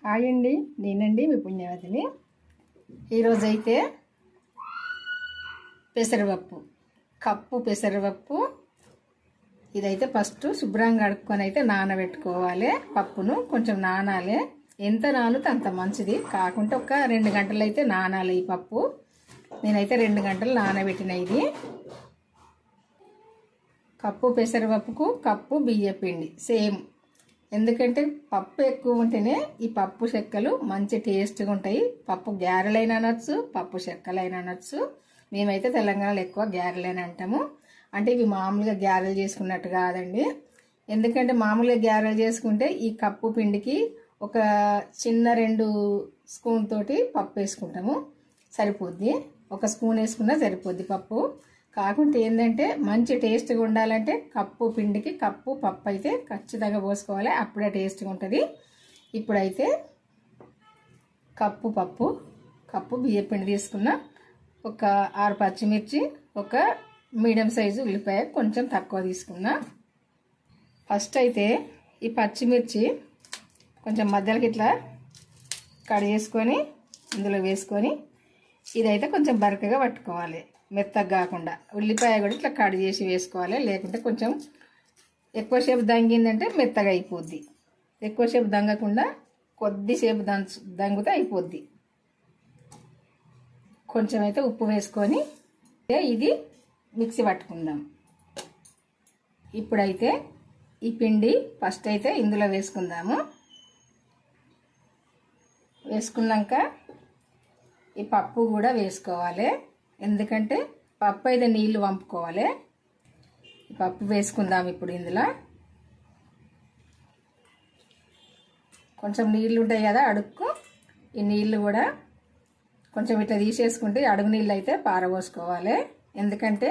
Hi అండి, నేనండి మీ పుణ్యవతిని. ఈరోజైతే పెసరపప్పు, కప్పు పెసరపప్పు ఇదైతే ఫస్ట్ శుభ్రంగా కడుక్కొని అయితే నానబెట్టుకోవాలి. పప్పును కొంచెం నానాలి, ఎంత నానుతే అంత మంచిది. కాకుంటే ఒక 2 గంటలు అయితే నానాలి ఈ పప్పు. నేనైతే 2 గంటలు నానబెట్టిన. ఇది కప్పు పెసరపప్పుకు కప్పు బియ్యపిండి సేమ్. ఎందుకంటే పప్పు ఎక్కువ ఉంటేనే ఈ పప్పు చెక్కలు మంచి టేస్ట్గా ఉంటాయి. పప్పు గారెలైనా అనొచ్చు, పప్పు చెక్కలైనా అనొచ్చు. మేమైతే తెలంగాణలో ఎక్కువ గారెలైనా అంటాము. అంటే ఇవి మామూలుగా గారెలు చేసుకున్నట్టు కాదండి. ఎందుకంటే మామూలుగా గారెలు చేసుకుంటే ఈ కప్పు పిండికి ఒక చిన్న 2 స్పూన్ తోటి పప్పు వేసుకుంటాము, సరిపోద్ది. 1 స్పూన్ వేసుకున్నా సరిపోద్ది పప్పు. కాకుంటే ఏంటంటే మంచి టేస్ట్గా ఉండాలంటే కప్పు పిండికి కప్పు పప్పు అయితే ఖచ్చితంగా పోసుకోవాలి, అప్పుడే టేస్ట్గా ఉంటుంది. ఇప్పుడైతే కప్పు పప్పు, కప్పు బియ్య పిండి తీసుకున్న, ఒక 6 పచ్చిమిర్చి, ఒక మీడియం సైజు ఉల్లిపాయ కొంచెం తక్కువ తీసుకున్నా. ఫస్ట్ అయితే ఈ పచ్చిమిర్చి కొంచెం మధ్యలోకి ఇట్లా కట్ చేసుకొని ఇందులో వేసుకొని ఇదైతే కొంచెం బరకగా పట్టుకోవాలి, మెత్తగా కాకుండా. ఉల్లిపాయ కూడా ఇట్లా కట్ చేసి వేసుకోవాలి, లేకుంటే కొంచెం ఎక్కువసేపు దంగిందంటే మెత్తగా అయిపోద్ది. ఎక్కువసేపు దంగకుండా కొద్దిసేపు దంగితే అయిపోద్ది. కొంచెం అయితే ఉప్పు వేసుకొని ఇది మిక్సీ పట్టుకుందాం. ఇప్పుడైతే ఈ పిండి ఫస్ట్ అయితే ఇందులో వేసుకుందాము. వేసుకున్నాక ఈ పప్పు కూడా వేసుకోవాలి, ఎందుకంటే పప్పు అయితే నీళ్లు వంపుకోవాలి. పప్పు వేసుకుందాం ఇప్పుడు. ఇందులో కొంచెం నీళ్ళు ఉంటాయి కదా అడుక్కు, ఈ నీళ్ళు కూడా కొంచెం ఇట్లా తీసేసుకుంటే అడుగు నీళ్ళు అయితే పారబోసుకోవాలి. ఎందుకంటే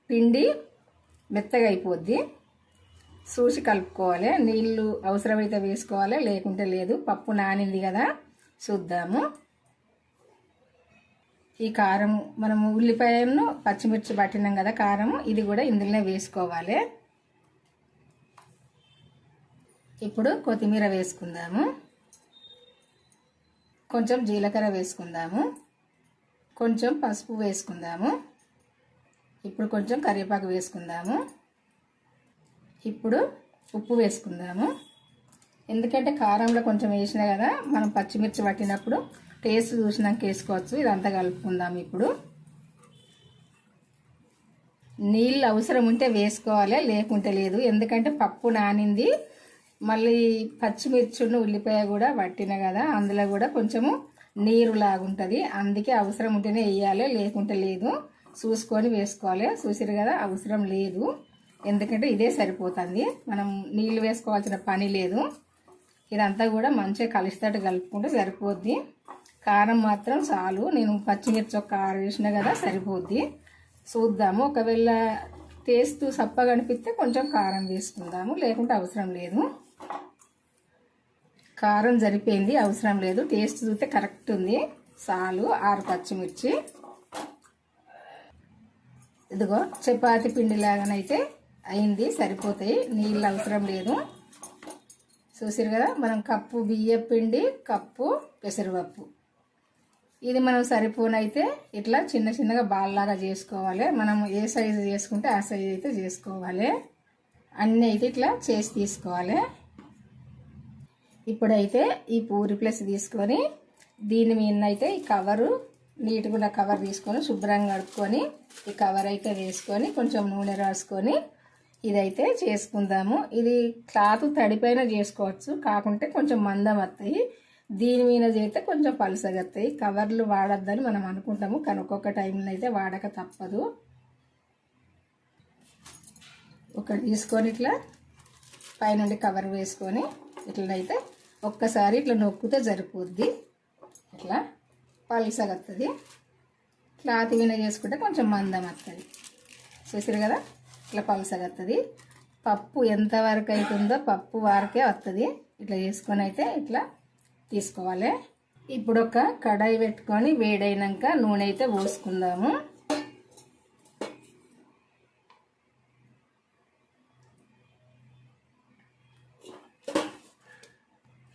పిండి మెత్తగా అయిపోద్ది, చూసి కలుపుకోవాలి. నీళ్ళు అవసరమైతే వేసుకోవాలి, లేకుంటే లేదు. పప్పు నానింది కదా, చూద్దాము. ఈ కారం మనము ఉల్లిపాయను పచ్చిమిర్చి పట్టినాం కదా, కారం ఇది కూడా ఇందులోనే వేసుకోవాలి. ఇప్పుడు కొత్తిమీర వేసుకుందాము, కొంచెం జీలకర్ర వేసుకుందాము, కొంచెం పసుపు వేసుకుందాము. ఇప్పుడు కొంచెం కరివేపాకు వేసుకుందాము. ఇప్పుడు ఉప్పు వేసుకుందాము. ఎందుకంటే కారంలో కొంచెం వేసినా కదా, మనం పచ్చిమిర్చి పట్టినప్పుడు టేస్ట్ చూసినాక వేసుకోవచ్చు. ఇదంతా కలుపుకుందాం. ఇప్పుడు నీళ్ళు అవసరం ఉంటే వేసుకోవాలి, లేకుంటే లేదు. ఎందుకంటే పప్పు నానింది, మళ్ళీ పచ్చిమిర్చిను ఉల్లిపాయ కూడా పట్టిన కదా, అందులో కూడా కొంచెము నీరు లాగుంటుంది. అందుకే అవసరం ఉంటేనే వేయాలి, లేకుంటే లేదు. చూసుకొని వేసుకోవాలి. చూసిరు కదా, అవసరం లేదు. ఎందుకంటే ఇదే సరిపోతుంది, మనం నీళ్ళు వేసుకోవాల్సిన పని లేదు. ఇదంతా కూడా మంచిగా కలిసేటట్టు కలుపుకుంటే సరిపోద్ది. కారం మాత్రం చాలు, నేను పచ్చిమిర్చి ఒక 6 వేసిన కదా, సరిపోద్ది. చూద్దాము. ఒకవేళ టేస్ట్ సప్పగా అనిపిస్తే కొంచెం కారం వేసుకుందాము, లేకుంటే అవసరం లేదు. కారం సరిపోయింది, అవసరం లేదు. టేస్ట్ చూస్తే కరెక్ట్ ఉంది, చాలు. 6 పచ్చిమిర్చి. ఇదిగో చపాతి పిండి లాగానైతే అయింది, సరిపోతాయి. నీళ్ళు అవసరం లేదు. చూసారు కదా, మనం కప్పు బియ్య పిండి, కప్పు పెసరపప్పు. ఇది మనం సరిపోనైతే ఇట్లా చిన్న చిన్నగా బాల్లాగా చేసుకోవాలి. మనం ఏ సైజు చేసుకుంటే ఆ సైజు అయితే చేసుకోవాలి. అన్నీ అయితే ఇట్లా చేసి తీసుకోవాలి. ఇప్పుడైతే ఈ పూరి ప్లస్ తీసుకొని దీని మీద అయితే ఈ కవరు, నీట్గా కవర్ తీసుకొని శుభ్రంగా కడుక్కొని ఈ కవర్ అయితే వేసుకొని కొంచెం నూనె రాసుకొని ఇదైతే చేసుకుందాము. ఇది క్లాత్ తడిపైన చేసుకోవచ్చు, కాకుంటే కొంచెం మందం వస్తాయి. దీని మీద చేస్తే కొంచెం పలుసగా వస్తాయి. కవర్లు వాడొద్దని మనం అనుకుంటాము, కానీ ఒక్కొక్క టైంలో అయితే వాడక తప్పదు. ఒకటి తీసుకొని ఇట్లా పైనుండి కవర్ వేసుకొని ఇట్లనైతే ఒక్కసారి ఇట్లా నొక్కితే సరిపోద్ది. ఇట్లా పలుసగా వస్తుంది. క్లాత్ మీద చేసుకుంటే కొంచెం మందం వస్తుంది. చూసారు కదా, ఇట్లా పలుసగా వస్తుంది. పప్పు ఎంతవరకు అవుతుందో పప్పు వరకే వస్తుంది. ఇట్లా చేసుకొని అయితే ఇట్లా తీసుకోవాలి. ఇప్పుడు ఒక కడాయి పెట్టుకొని వేడైనాక నూనె అయితే పోసుకుందాము.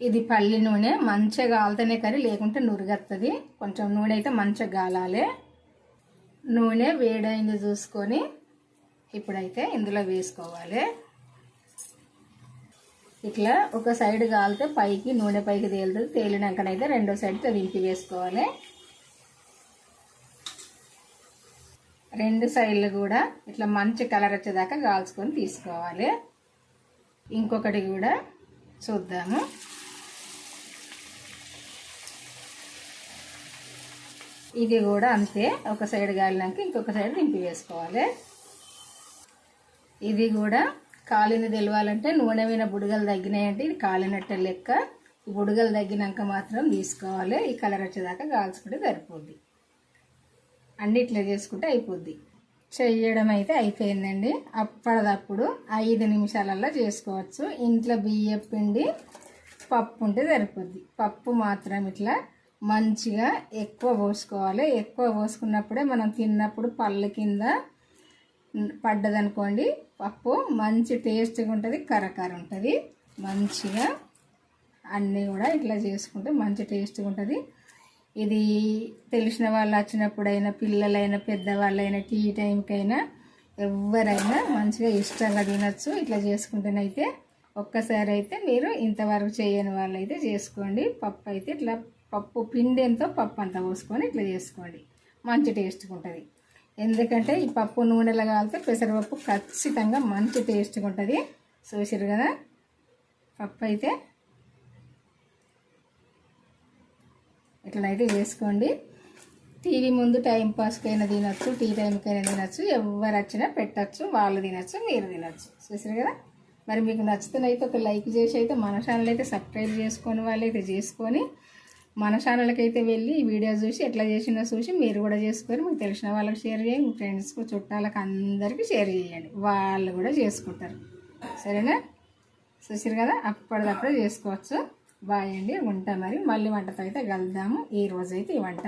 ఇది పల్లి నూనె మంచిగా గాలితేనే కర్రీ, లేకుంటే నురుగత్తది. కొంచెం నూనె అయితే మంచిగా గాలాలి. నూనె వేడైంది చూసుకొని ఇప్పుడైతే ఇందులో వేసుకోవాలి. ఇట్లా ఒక సైడ్ కాలితే పైకి నూనె పైకి తేలుతుంది. తేలినాకనైతే రెండో సైడ్తో దింపి వేసుకోవాలి. రెండు సైడ్లు కూడా ఇట్లా మంచి కలర్ వచ్చేదాకా కాల్చుకొని తీసుకోవాలి. ఇంకొకటి కూడా చూద్దాము. ఇది కూడా అంతే, ఒక సైడ్ కాలినాక ఇంకొక సైడ్ దింపి వేసుకోవాలి. ఇది కూడా కాలిని తెలవాలంటే నూనె మీద బుడగలు తగ్గినాయంటే ఇది కాలినట్టే లెక్క. ఈ బుడగలు తగ్గినాక మాత్రం తీసుకోవాలి. ఈ కలర్ వచ్చేదాకా కాల్చుకుంటే సరిపోద్ది. అన్ని ఇట్లా చేసుకుంటే అయిపోద్ది. చెయ్యడం అయితే అయిపోయిందండి. అప్పటిదప్పుడు 5 నిమిషాలలో చేసుకోవచ్చు. ఇంట్లో బియ్యం పిండి పప్పు ఉంటే సరిపోద్ది. పప్పు మాత్రం ఇట్లా మంచిగా ఎక్కువ పోసుకోవాలి. ఎక్కువ పోసుకున్నప్పుడే మనం తిన్నప్పుడు పళ్ళ కింద పడ్డదనుకోండి పప్పు మంచి టేస్ట్గా ఉంటుంది, కరకర ఉంటుంది. మంచిగా అన్నీ కూడా ఇట్లా చేసుకుంటే మంచి టేస్ట్గా ఉంటుంది. ఇది తెలిసిన వాళ్ళు వచ్చినప్పుడైనా, పిల్లలైనా, పెద్దవాళ్ళైనా, టీ టైంకైనా ఎవరైనా మంచిగా ఇష్టంగా తినచ్చు. ఇట్లా చేసుకుంటేనైతే ఒక్కసారి అయితే మీరు ఇంతవరకు చేయని వాళ్ళు అయితే చేసుకోండి. పప్పు అయితే ఇట్లా పప్పు పిండి ఎంతో పప్పు అంతా పోసుకొని ఇట్లా చేసుకోండి, మంచి టేస్ట్గా ఉంటుంది. ఎందుకంటే ఈ పప్పు నూనెలో కాలితే పెసరపప్పు ఖచ్చితంగా మంచి టేస్ట్గా ఉంటుంది. చూసారు కదా, పప్పు అయితే ఇట్లయితే చేసుకోండి. టీవీ ముందు టైంపాస్కైనా తినచ్చు, టీ టైంకైనా తినచ్చు, ఎవరు వచ్చినా పెట్టచ్చు, వాళ్ళు తినచ్చు, మీరు తినచ్చు. చూసారు కదా. మరి మీకు నచ్చుతున్నైతే ఒక లైక్ చేసి అయితే మన ఛానల్ అయితే సబ్స్క్రైబ్ చేసుకొని వాళ్ళైతే చేసుకొని మన ఛానల్కి అయితే వెళ్ళి ఈ వీడియో చూసి ఎట్లా చేసినా చూసి మీరు కూడా చేసుకొని మీకు తెలిసిన వాళ్ళకి షేర్ చేయండి. మీ ఫ్రెండ్స్కి, చుట్టాలకు అందరికీ షేర్ చేయండి, వాళ్ళు కూడా చేసుకుంటారు. సరేనా. చూసారు కదా, అప్పటిదప్పుడే చేసుకోవచ్చు. బాయ్ అండి, ఉంటా. మరి మళ్ళీ వంటతో అయితే కలుద్దాము. ఈ రోజైతే ఈ వంట